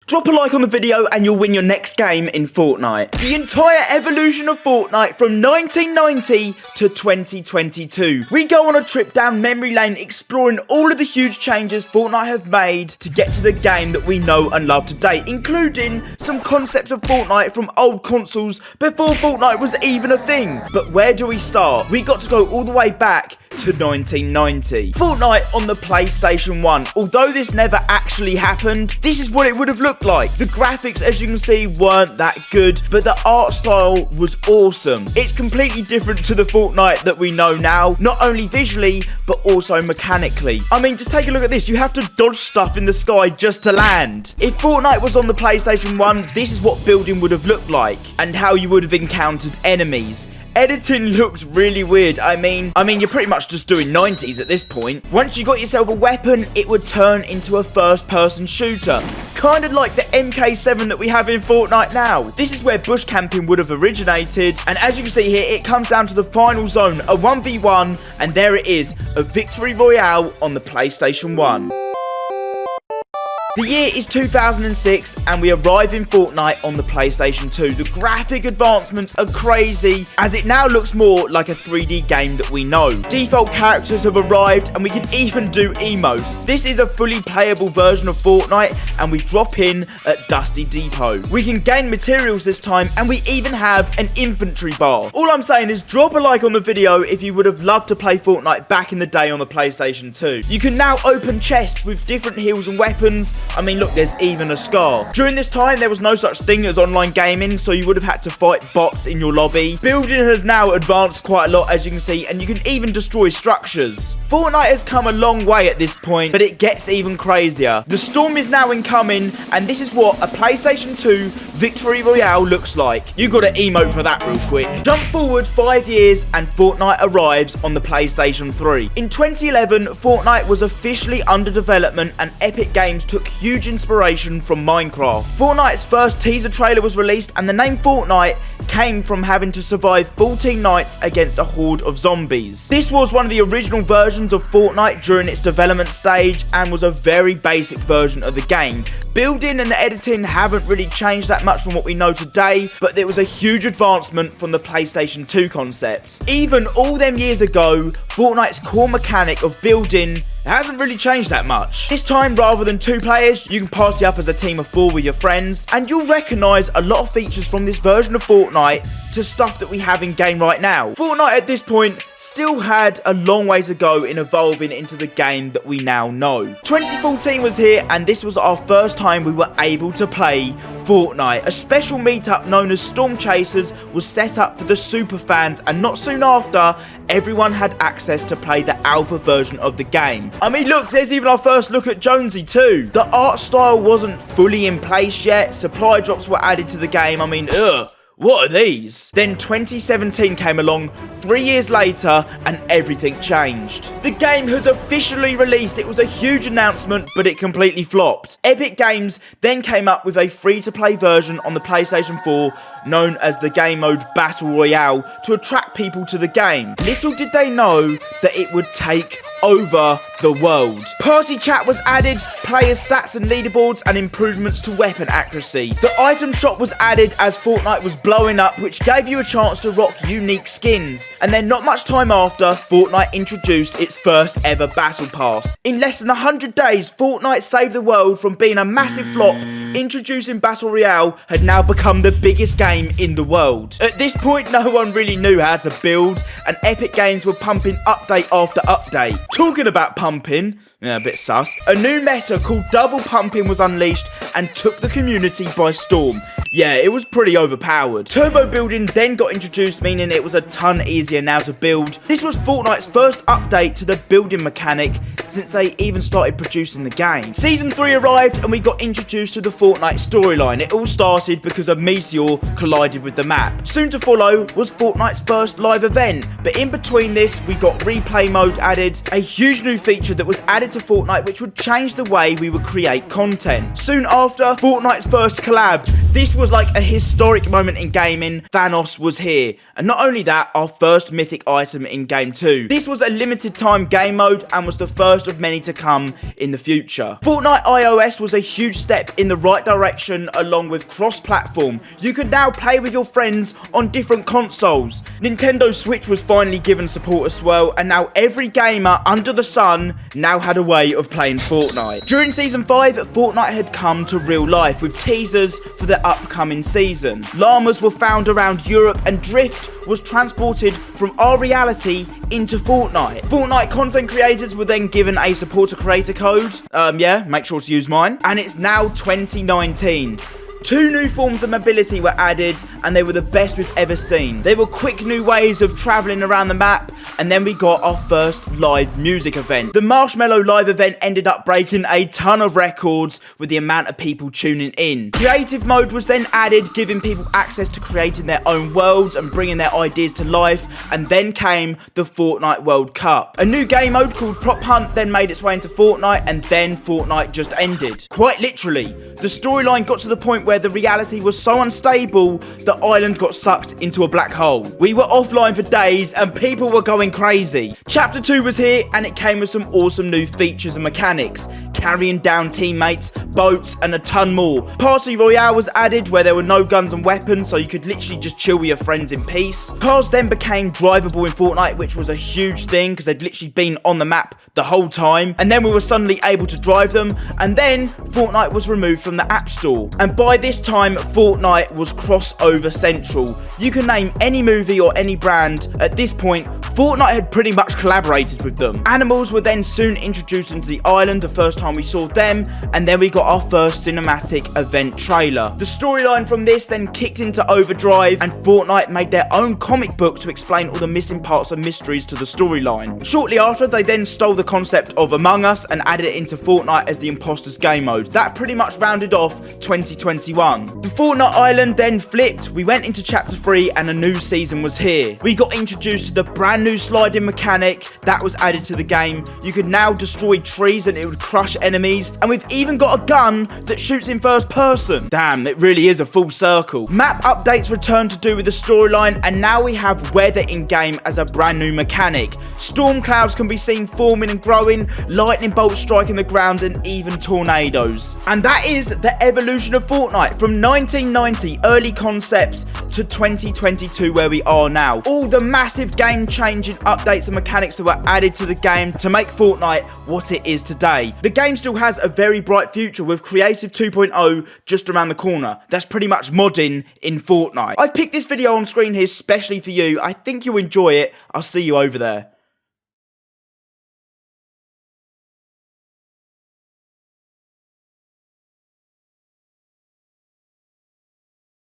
Drop a like on the video and you'll win your next game in Fortnite. The entire evolution of Fortnite from 1990 to 2022. We go on a trip down memory lane exploring all of the huge changes Fortnite have made to get to the game that we know and love today, including some concepts of Fortnite from old consoles before Fortnite was even a thing. But where do we start? We got to go all the way back to 1990. Fortnite on the PlayStation 1. Although this never actually happened, this is what it would have looked like. The graphics, as you can see, weren't that good, but the art style was awesome. It's completely different to the Fortnite that we know now, not only visually, but also mechanically. I mean, just take a look at this. You have to dodge stuff in the sky just to land. If Fortnite was on the PlayStation 1, this is what building would have looked like, and how you would have encountered enemies. Editing looked really weird. I mean, you're pretty much just doing 90s at this point. Once you got yourself a weapon, it would turn into a first-person shooter. Kind of like the MK7 that we have in Fortnite now. This is where bush camping would have originated. And as you can see here, it comes down to the final zone, a 1v1. And there it is, a victory royale on the PlayStation 1. The year is 2006 and we arrive in Fortnite on the PlayStation 2. The graphic advancements are crazy as it now looks more like a 3D game that we know. Default characters have arrived and we can even do emotes. This is a fully playable version of Fortnite and we drop in at Dusty Depot. We can gain materials this time and we even have an inventory bar. All I'm saying is drop a like on the video if you would have loved to play Fortnite back in the day on the PlayStation 2. You can now open chests with different heals and weapons. I mean, look, there's even a scar. During this time, there was no such thing as online gaming, so you would have had to fight bots in your lobby. Building has now advanced quite a lot, as you can see, and you can even destroy structures. Fortnite has come a long way at this point, but it gets even crazier. The storm is now incoming, and this is what a PlayStation 2 Victory Royale looks like. You gotta emote for that real quick. Jump forward 5 years, and Fortnite arrives on the PlayStation 3. In 2011, Fortnite was officially under development, and Epic Games took huge inspiration from Minecraft. Fortnite's first teaser trailer was released, and the name Fortnite came from having to survive 14 nights against a horde of zombies. This was one of the original versions of Fortnite during its development stage and was a very basic version of the game. Building and editing haven't really changed that much from what we know today, but there was a huge advancement from the PlayStation 2 concept. Even all them years ago, Fortnite's core mechanic of building hasn't really changed that much. This time, rather than 2 players, you can party up as a team of 4 with your friends, and you'll recognise a lot of features from this version of Fortnite to stuff that we have in game right now. Fortnite at this point still had a long way to go in evolving into the game that we now know. 2014 was here, and this was our first time we were able to play Fortnite. A special meetup known as Storm Chasers was set up for the super fans, and not soon after, everyone had access to play the alpha version of the game. I mean, look, there's even our first look at Jonesy too. The art style wasn't fully in place yet. Supply drops were added to the game. I mean, what are these? Then 2017 came along, 3 years later, and everything changed. The game has officially released. It was a huge announcement, but it completely flopped. Epic Games then came up with a free-to-play version on the PlayStation 4 known as the game mode Battle Royale to attract people to the game. Little did they know that it would take over the world. Party chat was added, players' stats and leaderboards, and improvements to weapon accuracy. The item shop was added as Fortnite was blowing up, which gave you a chance to rock unique skins. And then not much time after, Fortnite introduced its first ever battle pass. In less than 100 days, Fortnite saved the world from being a massive flop. Introducing Battle Royale had now become the biggest game in the world. At this point, no one really knew how to build, and Epic Games were pumping update after update. Talking about pumping, a bit sus, a new meta called double pumping was unleashed and took the community by storm. Yeah, it was pretty overpowered. Turbo building then got introduced, meaning it was a ton easier now to build. This was Fortnite's first update to the building mechanic since they even started producing the game. Season 3 arrived and we got introduced to the Fortnite storyline. It all started because a meteor collided with the map. Soon to follow was Fortnite's first live event, but in between this we got replay mode added, a huge new feature that was added to to Fortnite which would change the way we would create content. Soon after, Fortnite's first collab. This was like a historic moment in gaming. Thanos was here. And not only that, our first mythic item in game 2. This was a limited time game mode and was the first of many to come in the future. Fortnite iOS was a huge step in the right direction along with cross-platform. You could now play with your friends on different consoles. Nintendo Switch was finally given support as well, and now every gamer under the sun now had a way of playing Fortnite. During Season 5, Fortnite had come to real life with teasers for the upcoming season. Llamas were found around Europe and Drift was transported from our reality into Fortnite. Fortnite content creators were then given a supporter creator code. Yeah, make sure to use mine. And it's now 2019. 2 new forms of mobility were added, and they were the best we've ever seen. They were quick new ways of traveling around the map, and then we got our first live music event. The Marshmallow live event ended up breaking a ton of records with the amount of people tuning in. Creative mode was then added, giving people access to creating their own worlds and bringing their ideas to life, and then came the Fortnite World Cup. A new game mode called Prop Hunt then made its way into Fortnite, and then Fortnite just ended. Quite literally, the storyline got to the point where the reality was so unstable, the island got sucked into a black hole. We were offline for days and people were going crazy. Chapter 2 was here and it came with some awesome new features and mechanics, carrying down teammates, boats and a ton more. Party Royale was added where there were no guns and weapons, so you could literally just chill with your friends in peace. Cars then became drivable in Fortnite, which was a huge thing because they'd literally been on the map the whole time, and then we were suddenly able to drive them. And then Fortnite was removed from the App Store, and by this time Fortnite was crossover central. You can name any movie or any brand. At this point, Fortnite had pretty much collaborated with them. Animals were then soon introduced into the island the first time we saw them, and then we got our first cinematic event trailer. The storyline from this then kicked into overdrive, and Fortnite made their own comic book to explain all the missing parts and mysteries to the storyline. Shortly after, they then stole the concept of Among Us and added it into Fortnite as the Imposters game mode. That pretty much rounded off 2021. The Fortnite island then flipped. We went into Chapter 3 and a new season was here. We got introduced to the brand new sliding mechanic that was added to the game. You could now destroy trees and it would crush enemies, and we've even got a gun that shoots in first person. Damn, it really is a full circle. Map updates returned to do with the storyline, and now we have weather in game as a brand new mechanic. Storm clouds can be seen forming and growing, lightning bolts striking the ground, and even tornadoes. And that is the evolution of Fortnite from 1990 early concepts to 2022 where we are now. All the massive game-changing updates and mechanics that were added to the game to make Fortnite what it is today. The game still has a very bright future with Creative 2.0 just around the corner. That's pretty much modding in Fortnite. I've picked this video on screen here especially for you. I think you'll enjoy it. I'll see you over there.